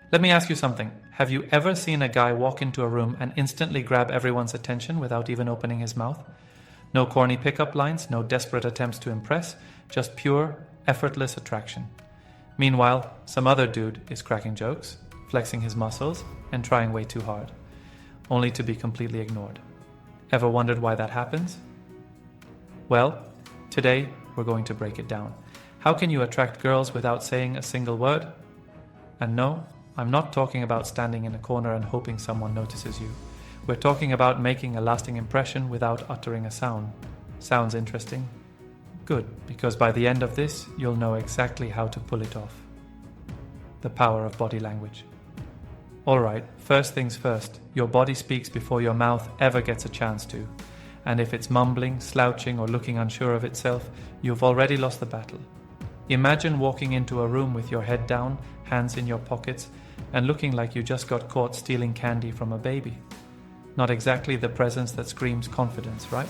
Let me ask you something. Have you ever seen a guy walk into a room and instantly grab everyone's attention without even opening his mouth? No corny pickup lines, no desperate attempts to impress, just pure, effortless attraction. Meanwhile, some other dude is cracking jokes, flexing his muscles, and trying way too hard, only to be completely ignored. Ever wondered why that happens? Well, today we're going to break it down. How can you attract girls without saying a single word? And no, I'm not talking about standing in a corner and hoping someone notices you. We're talking about making a lasting impression without uttering a sound. Sounds interesting? Good, because by the end of this, you'll know exactly how to pull it off. The power of body language. Alright, first things first, your body speaks before your mouth ever gets a chance to. And if it's mumbling, slouching, or looking unsure of itself, you've already lost the battle. Imagine walking into a room with your head down, hands in your pockets, and looking like you just got caught stealing candy from a baby. Not exactly the presence that screams confidence, right?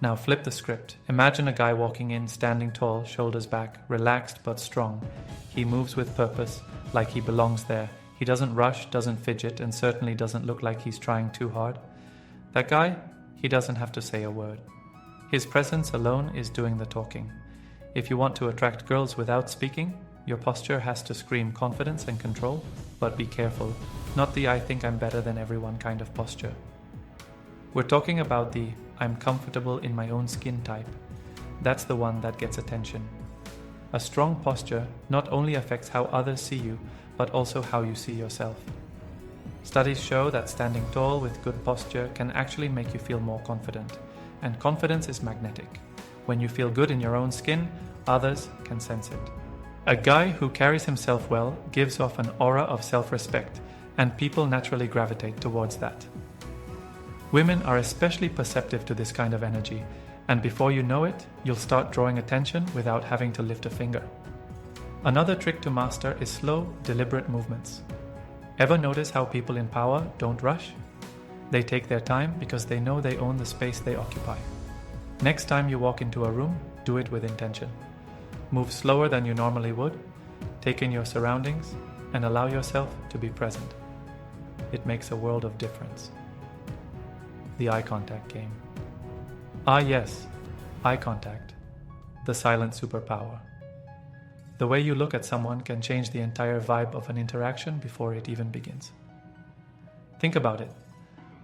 Now flip the script. Imagine a guy walking in, standing tall, shoulders back, relaxed but strong. He moves with purpose, like he belongs there. He doesn't rush, doesn't fidget, and certainly doesn't look like he's trying too hard. That guy, he doesn't have to say a word. His presence alone is doing the talking. If you want to attract girls without speaking, your posture has to scream confidence and control, but be careful, not the I think I'm better than everyone kind of posture. We're talking about the I'm comfortable in my own skin type. That's the one that gets attention. A strong posture not only affects how others see you, but also how you see yourself. Studies show that standing tall with good posture can actually make you feel more confident, and confidence is magnetic. When you feel good in your own skin, others can sense it. A guy who carries himself well gives off an aura of self-respect, and people naturally gravitate towards that. Women are especially perceptive to this kind of energy, and before you know it, you'll start drawing attention without having to lift a finger. Another trick to master is slow, deliberate movements. Ever notice how people in power don't rush? They take their time because they know they own the space they occupy. Next time you walk into a room, do it with intention. Move slower than you normally would, take in your surroundings, and allow yourself to be present. It makes a world of difference. The eye contact game. Ah yes, eye contact. The silent superpower. The way you look at someone can change the entire vibe of an interaction before it even begins. Think about it.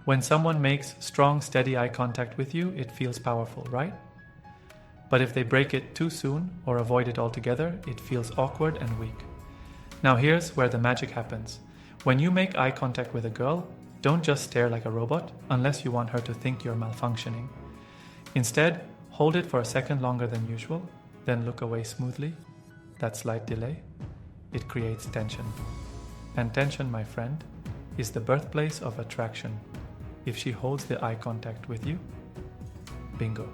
When someone makes strong, steady eye contact with you, it feels powerful, right? But if they break it too soon or avoid it altogether, it feels awkward and weak. Now here's where the magic happens. When you make eye contact with a girl, don't just stare like a robot unless you want her to think you're malfunctioning. Instead, hold it for a second longer than usual, then look away smoothly. That slight delay, it creates tension. And tension, my friend, is the birthplace of attraction. If she holds the eye contact with you, bingo.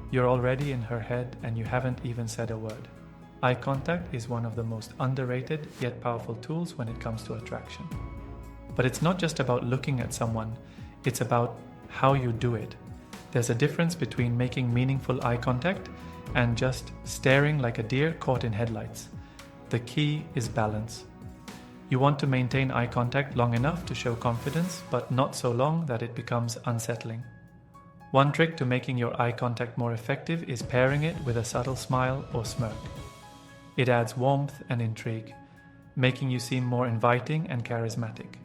You're already in her head and you haven't even said a word. Eye contact is one of the most underrated yet powerful tools when it comes to attraction. But it's not just about looking at someone, it's about how you do it. There's a difference between making meaningful eye contact and just staring like a deer caught in headlights. The key is balance. You want to maintain eye contact long enough to show confidence, but not so long that it becomes unsettling. One trick to making your eye contact more effective is pairing it with a subtle smile or smirk. It adds warmth and intrigue, making you seem more inviting and charismatic.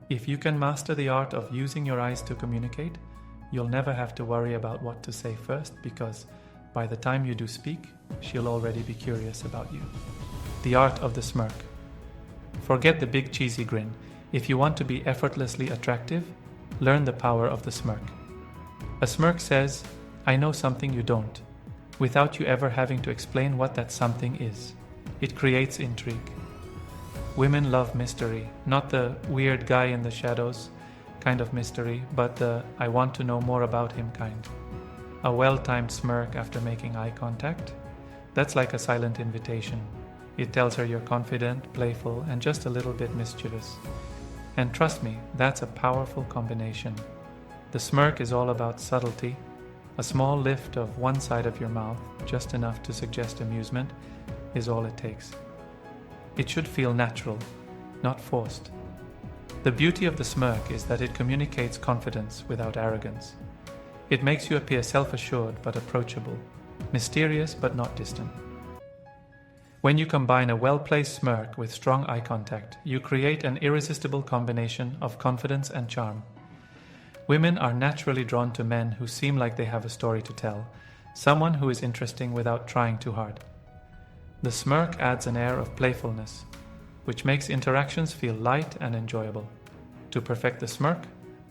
If you can master the art of using your eyes to communicate, you'll never have to worry about what to say first, because by the time you do speak, she'll already be curious about you. The art of the smirk. Forget the big cheesy grin. If you want to be effortlessly attractive, learn the power of the smirk. A smirk says, I know something you don't, without you ever having to explain what that something is. It creates intrigue. Women love mystery, not the weird guy in the shadows kind of mystery, but the I want to know more about him kind. A well-timed smirk after making eye contact, that's like a silent invitation. It tells her you're confident, playful, and just a little bit mischievous. And trust me, that's a powerful combination. The smirk is all about subtlety. A small lift of one side of your mouth, just enough to suggest amusement, is all it takes. It should feel natural, not forced. The beauty of the smirk is that it communicates confidence without arrogance. It makes you appear self-assured but approachable, mysterious but not distant. When you combine a well-placed smirk with strong eye contact, you create an irresistible combination of confidence and charm. Women are naturally drawn to men who seem like they have a story to tell, someone who is interesting without trying too hard. The smirk adds an air of playfulness, which makes interactions feel light and enjoyable. To perfect the smirk,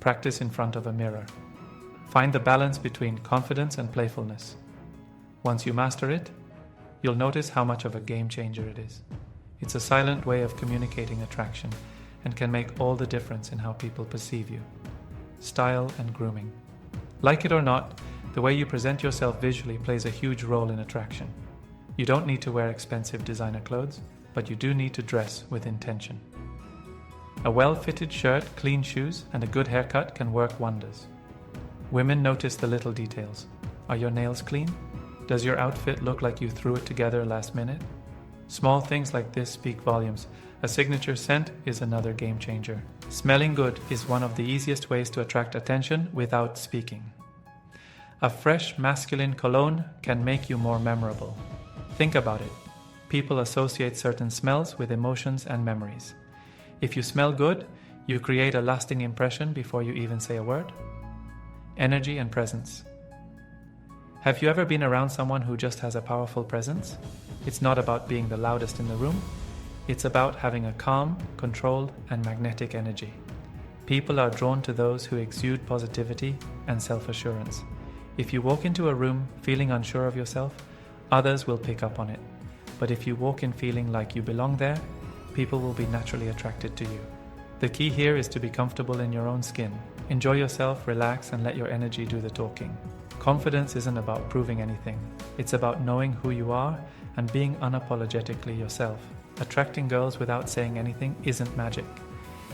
practice in front of a mirror. Find the balance between confidence and playfulness. Once you master it, you'll notice how much of a game changer it is. It's a silent way of communicating attraction and can make all the difference in how people perceive you. Style and grooming. Like it or not, the way you present yourself visually plays a huge role in attraction. You don't need to wear expensive designer clothes, but you do need to dress with intention. A well-fitted shirt, clean shoes, and a good haircut can work wonders. Women notice the little details. Are your nails clean? Does your outfit look like you threw it together last minute? Small things like this speak volumes. A signature scent is another game changer. Smelling good is one of the easiest ways to attract attention without speaking. A fresh masculine cologne can make you more memorable. Think about it. People associate certain smells with emotions and memories. If you smell good, you create a lasting impression before you even say a word. Energy and presence. Have you ever been around someone who just has a powerful presence? It's not about being the loudest in the room. It's about having a calm, controlled, and magnetic energy. People are drawn to those who exude positivity and self-assurance. If you walk into a room feeling unsure of yourself, others will pick up on it. But if you walk in feeling like you belong there, people will be naturally attracted to you. The key here is to be comfortable in your own skin. Enjoy yourself, relax, and let your energy do the talking. Confidence isn't about proving anything. It's about knowing who you are and being unapologetically yourself. Attracting girls without saying anything isn't magic.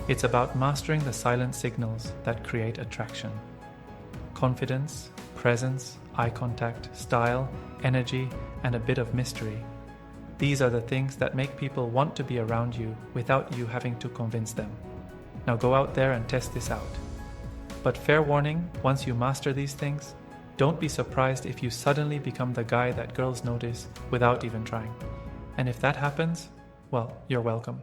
It's about mastering the silent signals that create attraction. Confidence, presence, eye contact, style, energy, and a bit of mystery. These are the things that make people want to be around you without you having to convince them. Now go out there and test this out. But fair warning, once you master these things, don't be surprised if you suddenly become the guy that girls notice without even trying. And if that happens, well, you're welcome.